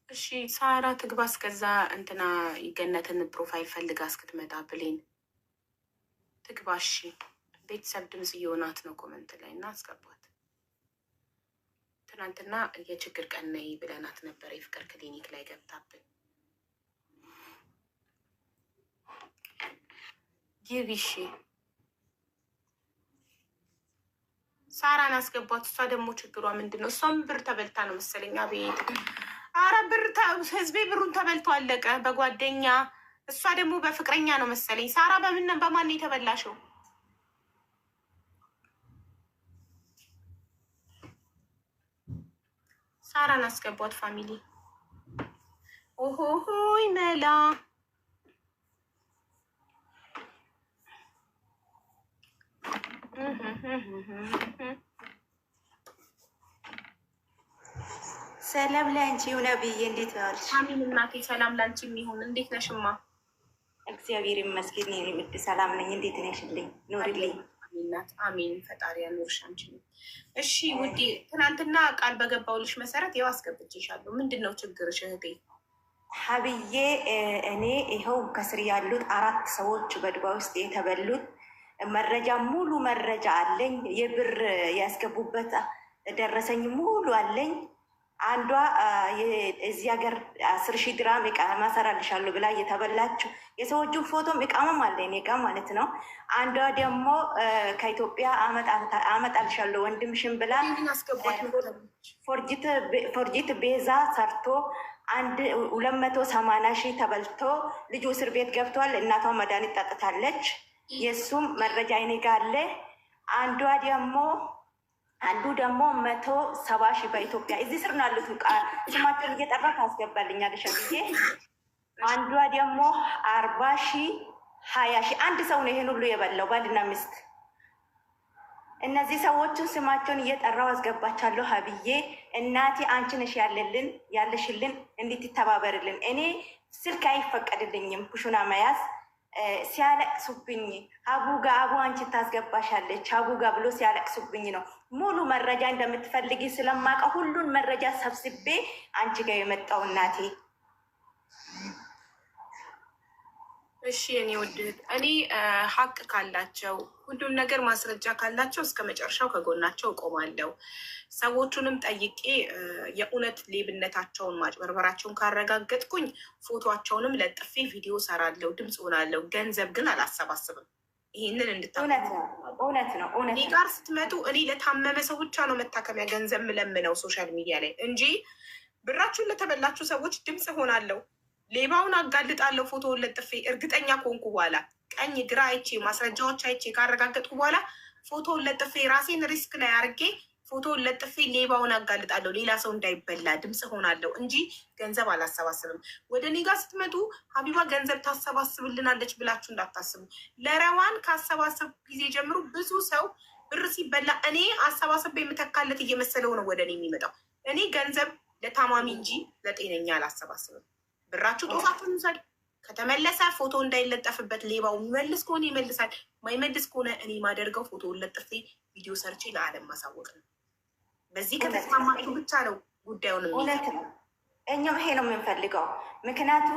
እሺ ሳራ ትግባ። እስከዛ እንትና የገነትን ፕሮፋይል ፈልጋ እስክትመጣ ብሌን ትግባ። እሺ ቤተሰብ ድምፅ እየሆናት ነው ኮመንት ላይ እና አስገባት። ትናንትና የችግር ቀን ነይ ብለናት ነበረ። የፍቅር ክሊኒክ ላይ ገብታብን ግቢ። እሺ ሳራን አስገባት። እሷ ደግሞ ችግሯ ምንድን ነው? እሷም ብር ተበልታ ነው መሰለኝ። አቤት አረ ብር ህዝቤ ብሩን ተበልቶ አለቀ በጓደኛ። እሷ ደግሞ በፍቅረኛ ነው መሰለኝ። ሳራ በማን የተበላሸው? ሳራን አስገቧት ፋሚሊ። ኦሆሆይ መላ ሰላም ለአንቺ ይሁን ብዬ። እንዴት ዋልሽ? አሚን እናቴ ሰላም ላንቺ የሚሆን። እንዴት ነሽማ? እግዚአብሔር ይመስገን ውድ ሰላም ነኝ። እንዴት ነሽልኝ? ኑሪልኝ። አሚናት አሚን። ፈጣሪ ያኖርሽ አንቺ። እሺ ውዴ፣ ትናንትና ቃል በገባውልሽ መሰረት ያው አስገብቼሻለሁ። ምንድን ነው ችግርሽ እህቴ? ሀብዬ እኔ ይኸው ከስር ያሉት 4 ሰዎች በዱባ ውስጥ የተበሉት መረጃ ሙሉ መረጃ አለኝ። የብር ያስገቡበት ደረሰኝ ሙሉ አለኝ። አንዷ እዚህ ሀገር 10,000 ድራም እቃማ ሰራልሻለሁ ብላ እየተበላችሁ የሰዎቹን ፎቶም እቃማም አለኝ እኔ ጋ ማለት ነው። አንዷ ደግሞ ከኢትዮጵያ አመጣልሻለሁ ወንድምሽን ብላ ፎርጂት ቤዛ ሰርቶ 280,000 ተበልቶ ልጁ እስር ቤት ገብቷል። እናቷ መድኃኒት ጠጥታለች። የእሱም መረጃ እኔ ጋ አለ። አንዱ ደግሞ 170,000 በኢትዮጵያ እዚህ ስር ነው ያሉት። ስማቸውን እየጠራ ታስገባልኛለሽ ብዬ። አንዷ ደግሞ 40,000 20,000 አንድ ሰው ነው ይሄን ሁሉ የበላው ባልና ሚስት። እነዚህ ሰዎችን ስማቸውን እየጠራው አስገባቻለሁ ሀብዬ። እናቴ አንቺ ነሽ ያለሽልን እንድትተባበርልን። እኔ ስልክ አይፈቀድልኝም ኩሽና መያዝ። ሲያለቅሱብኝ አቡጋ አቡ አንቺ ታስገባሻለች አቡጋ ብሎ ሲያለቅሱብኝ ነው ሙሉ መረጃ እንደምትፈልጊ ስለማውቀው ሁሉን መረጃ ሰብስቤ አንቺ ጋር የመጣው እናቴ። እሺ እኔ ውድት እኔ ሀቅ ካላቸው ሁሉም ነገር ማስረጃ ካላቸው እስከ መጨረሻው ከጎናቸው እቆማለሁ። ሰዎቹንም ጠይቄ የእውነት ሌብነታቸውን ማጭበርበራቸውን ካረጋገጥኩኝ ፎቶቸውንም ለጥፌ ቪዲዮ ሰራለሁ፣ ድምፅ ሆናለሁ። ገንዘብ ግን አላሰባስብም። ይህንን እውነት ነው። እኔ ጋር ስትመጡ እኔ ለታመመ ሰው ብቻ ነው መታከሚያ ገንዘብ ምለምነው ሶሻል ሚዲያ ላይ እንጂ ብራችሁን ለተበላችሁ ሰዎች ድምፅ ሆናለሁ። ሌባውን አጋልጣለሁ ፎቶውን ለጥፌ እርግጠኛ ከሆንኩ በኋላ ቀኝ ግራ አይቼ ማስረጃዎች አይቼ ካረጋገጥኩ በኋላ ፎቶውን ለጥፌ ራሴን ሪስክ ላይ አርጌ ፎቶውን ለጥፌ ሌባውን አጋልጣለሁ። ሌላ ሰው እንዳይበላ ድምፅ ሆናለሁ እንጂ ገንዘብ አላሰባስብም። ወደ እኔ ጋር ስትመጡ ሀቢባ ገንዘብ ታሰባስብልናለች ብላችሁ እንዳታስቡ። ለረዋን ካሰባሰብ ጊዜ ጀምሮ ብዙ ሰው ብር ሲበላ እኔ አሰባሰብ የምተካለት እየመሰለው ነው ወደ እኔ የሚመጣው። እኔ ገንዘብ ለታማሚ እንጂ ለጤነኛ አላሰባስብም። ብራችሁ ጦፋችሁን ውሰድ። ከተመለሰ ፎቶ እንዳይለጠፍበት ሌባው የሚመልስ ከሆነ ይመልሳል፣ ማይመልስ ከሆነ እኔ ማደርገው ፎቶውን ለጥፌ ቪዲዮ ሰርቼ ለዓለም ማሳወቅ ነው። በዚህ ከተስማማችሁ ብቻ ነው ጉዳዩን። እውነት ነው። እኛም ይሄ ነው የምንፈልገው። ምክንያቱ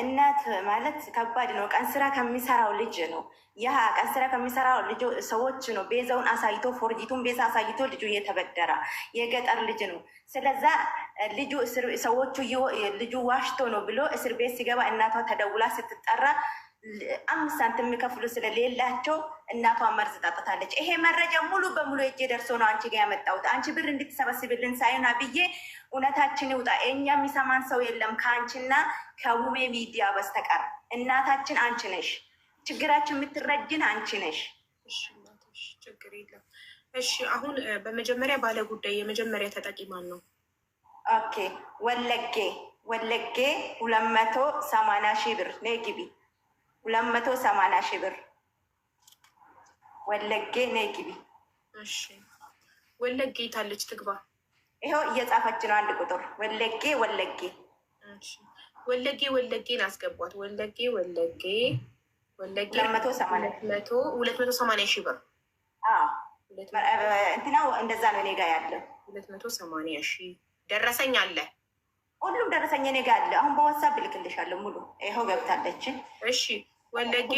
እናት ማለት ከባድ ነው። ቀን ስራ ከሚሰራው ልጅ ነው። ያ ቀን ስራ ከሚሰራው ልጅ ሰዎች ነው ቤዛውን አሳይቶ ፎርጂቱን ቤዛ አሳይቶ ልጁ እየተበደረ የገጠር ልጅ ነው። ስለዛ ልጁ ሰዎቹ ልጁ ዋሽቶ ነው ብሎ እስር ቤት ሲገባ እናቷ ተደውላ ስትጠራ 5 ሳንቲም የሚከፍሉ ስለሌላቸው እናቷ መርዝ ጠጥታለች። ይሄ መረጃ ሙሉ በሙሉ እጄ ደርሶ ነው አንቺ ጋር ያመጣሁት። አንቺ ብር እንድትሰበስብልን ሳይሆን ብዬ እውነታችን ይውጣ። እኛ የሚሰማን ሰው የለም ከአንቺና ከውሜ ሚዲያ በስተቀር። እናታችን አንቺ ነሽ፣ ችግራችን የምትረጅን አንቺ ነሽ። ችግር የለም። እሺ አሁን በመጀመሪያ ባለ ጉዳይ የመጀመሪያ ተጠቂ ማን ነው? ኦኬ ወለጌ 280,000 ብር ነይ ግቢ 280,000 ብር ወለጌ ነይ ግቢ። እሺ ወለጌ የታለች? ትግባ። ይኸው እየጻፈች ነው። አንድ ቁጥር ወለጌ ወለጌ ወለጌ ወለጌን አስገቧት። ወለጌ ወለጌ ወለጌ 280 ሺህ ብር እንትና እንደዛ ነው። እኔ ጋ ያለው 280 ሺህ ደረሰኝ አለ። ሁሉም ደረሰኝ እኔ ጋ አለ። አሁን በዋትሳፕ ልክልሻለሁ ሙሉ። ይኸው ገብታለች። እሺ ወለጌ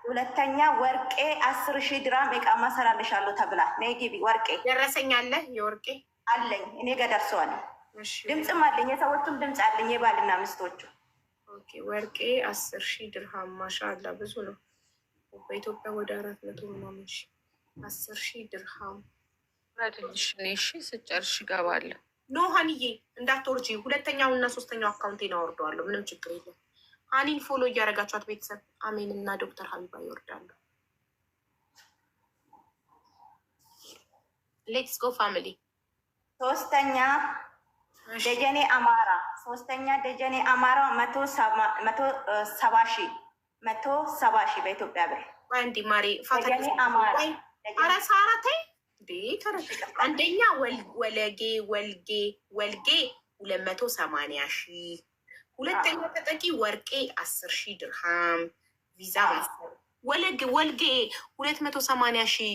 ሁለተኛ ወርቄ 10,000 ድራም እቃማ ሰራልሻለሁ ተብላ ነይ ግቢ። ወርቄ ደረሰኝ አለ። የወርቄ አለኝ እኔ ጋ ደርሰዋል። ድምፅም አለኝ። የሰዎቹም ድምፅ አለኝ። የባልና ሚስቶቹ ወርቄ 10,000 ድርሃም ማሻአላ ብዙ ነው። በኢትዮጵያ ወደ 400 ምናምን ሺ 10,000 ድርሃም ረድልሽ እሺ ስጨርሽ እገባለሁ። ኖ ሀኒዬ እንዳትወርጂ። ሁለተኛው እና ሶስተኛው አካውንቴን አወርደዋለሁ። ምንም ችግር የለም። ሀኒን ፎሎ እያደረጋችኋት ቤተሰብ አሜን እና ዶክተር ሀቢባ ይወርዳሉ። ሌትስ ጎ ፋሚሊ። ሶስተኛ ደጀኔ አማራ 170 ሺህ በኢትዮጵያ ብር። አንዲ ማሪ ፋተኒ አማራ አራሳ አራታይ አንደኛ ወለጌ 280 ሺህ፣ ሁለተኛ ተጠቂ ወርቄ 10,000 ድርሃም ቪዛ ወለጌ 280 ሺህ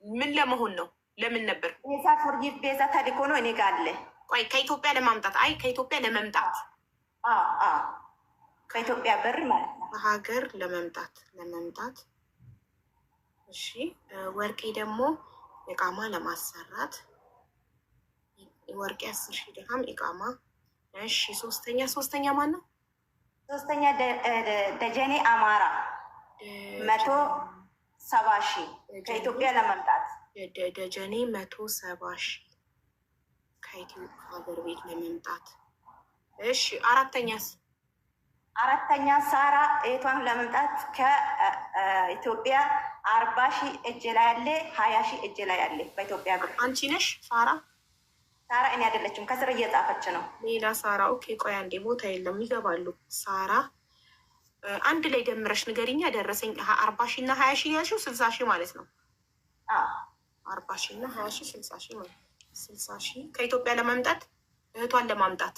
ምን ለመሆን ነው? ለምን ነበር? ቤዛ ፎርጊቭ ቤዛ ተልኮ ነው እኔ ጋር አለ። ቆይ ከኢትዮጵያ ለማምጣት ከኢትዮጵያ ለመምጣት ከኢትዮጵያ ብር ማለት ነው ሀገር ለመምጣት እሺ። ወርቄ ደግሞ እቃማ ለማሰራት ወርቄ 10,000 ድርሃም እቃማ። እሺ ሶስተኛ ማን ነው? ሶስተኛ ደጀኔ አማራ 170 ሺህ ከኢትዮጵያ ለመምጣት ደጀኔ 170 ሺህ ከኢትዮጵያ ሀገር ቤት ለመምጣት። እሺ አራተኛ ሳራ ኤቷን ለመምጣት ከኢትዮጵያ 40 ሺህ እጅ ላይ ያለ 20 ሺህ እጅ ላይ ያለ በኢትዮጵያ ብር። አንቺ ነሽ ሳራ? ሳራ እኔ አይደለችም፣ ከስር እየጻፈች ነው ሌላ ሳራ። ኦኬ ቆይ አንዴ ቦታ የለም ይገባሉ። ሳራ አንድ ላይ ደምረሽ ንገሪኛ። ደረሰኝ 40 ሺህ እና 20 ሺህ ያልሽው 60 ሺህ ማለት ነው። 40 ሺህ እና 20 ሺህ 60 ሺህ ማለት 60 ሺህ ከኢትዮጵያ ለማምጣት እህቷን ለማምጣት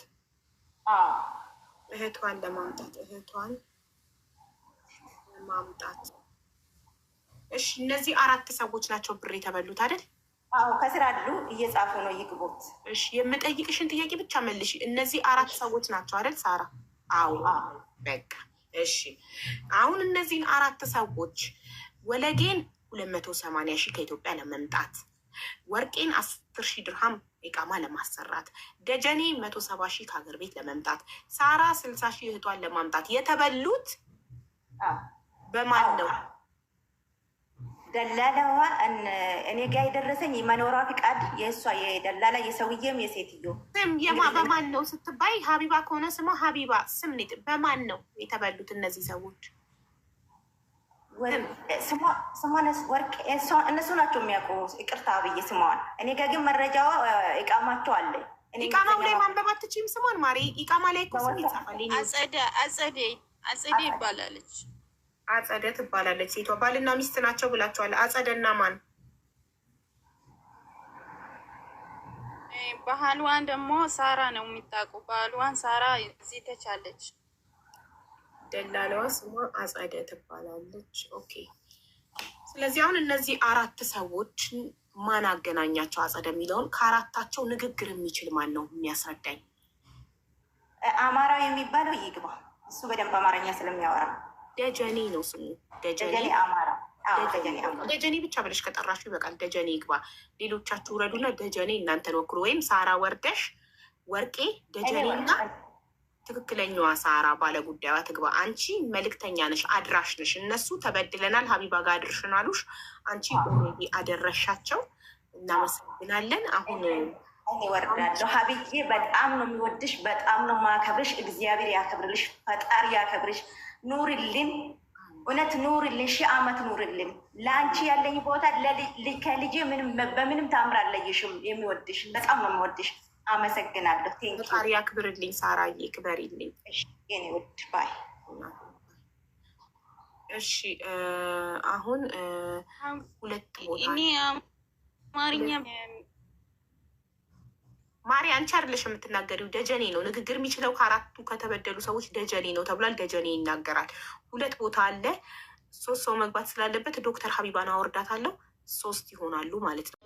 እሺ እነዚህ 4 ሰዎች ናቸው ብር የተበሉት አይደል? አዎ ከስር አሉ እየጻፉ ነው ይግቡት። እሺ የምጠይቅሽን ጥያቄ ብቻ መልሽ። እነዚህ 4 ሰዎች ናቸው አይደል ሳራ? አዎ በቃ እሺ። አሁን እነዚህን 4 ሰዎች ወለጌን 280 ሺህ ከኢትዮጵያ ለመምጣት፣ ወርቄን 10,000 ድርሃም ኢቃማ ለማሰራት፣ ደጀኔ 170 ሺህ ከሀገር ቤት ለመምጣት፣ ሳራ 60 ሺህ እህቷን ለማምጣት የተበሉት በማን ነው? ደላላዋ እኔ ጋር የደረሰኝ የመኖሪያ ፍቃድ የእሷ የደላላ የሰውዬም የሴትዮ ስም በማን ነው ስትባይ፣ ሀቢባ ከሆነ ስሟ ሀቢባ ስም በማን ነው የተበሉት እነዚህ ሰዎች? ስሟን ወርቅ እነሱ ናቸው የሚያውቁ። ይቅርታ ብዬ ስሟን እኔ ጋር ግን መረጃዋ ኢቃማቸው አለ። ኢቃማው ላይ ማንበብ አትችይም ስሟን ማሪ። ኢቃማ ላይ እኮ ስም ይጻፋል። አጸደ ይባላለች። አጸደ ትባላለች ሴቷ። ባልና ሚስት ናቸው ብላችኋል። አጸደና ማን? ባህልዋን ደግሞ ሳራ ነው የሚታውቁ። ባህልዋን ሳራ እዚህ ተቻለች። ደላለዋ ስሟ አጸደ ትባላለች። ኦኬ ስለዚህ አሁን እነዚህ 4 ሰዎች ማን አገናኛቸው? አጸደ የሚለውን ከአራታቸው ንግግር የሚችል ማን ነው የሚያስረዳኝ? አማራው የሚባለው ይግባ። እሱ በደንብ አማርኛ ስለሚያወራ ደጀኔ ነው ስሙ። ደጀኔ አማራ። ደጀኔ ብቻ ብለሽ ከጠራሹ ይበቃል። ደጀኔ ይግባ። ሌሎቻችሁ ውረዱና ደጀኔ እናንተን ወክሩ። ወይም ሳራ ወርደሽ ወርቄ ደጀኔና ትክክለኛዋ ሳራ ባለጉዳዩዋ ትግባ። አንቺ መልእክተኛ ነሽ፣ አድራሽ ነሽ። እነሱ ተበድለናል ሀቢባ ጋር አድርሽን አሉሽ። አንቺ ኦልሬዲ አደረሻቸው። እናመሰግናለን። አሁን እኔ ወርዳለሁ። ሀቢዬ በጣም ነው የሚወድሽ፣ በጣም ነው ማከብርሽ። እግዚአብሔር ያከብርልሽ፣ ፈጣሪ ያከብርሽ። ኑርልን፣ እውነት ኑርልን፣ 1000 ዓመት ኑርልን። ለአንቺ ያለኝ ቦታ ከልጄ በምንም ታምር አለይሽም። የሚወድሽ በጣም ነው የሚወድሽ። አመሰግናለሁ። ፈጣሪ ያክብርልኝ። ሳራዬ ክበሪልኝ። የኔ ውድ ባይ። እሺ አሁን 2 ቦታ አማርኛ ማሪ አንቺ አይደለሽ የምትናገሪው፣ ደጀኔ ነው ንግግር የሚችለው። ከአራቱ ከተበደሉ ሰዎች ደጀኔ ነው ተብሏል። ደጀኔ ይናገራል። 2 ቦታ አለ። 3 ሰው መግባት ስላለበት ዶክተር ሀቢባን አወርዳታለሁ። 3 ይሆናሉ ማለት ነው።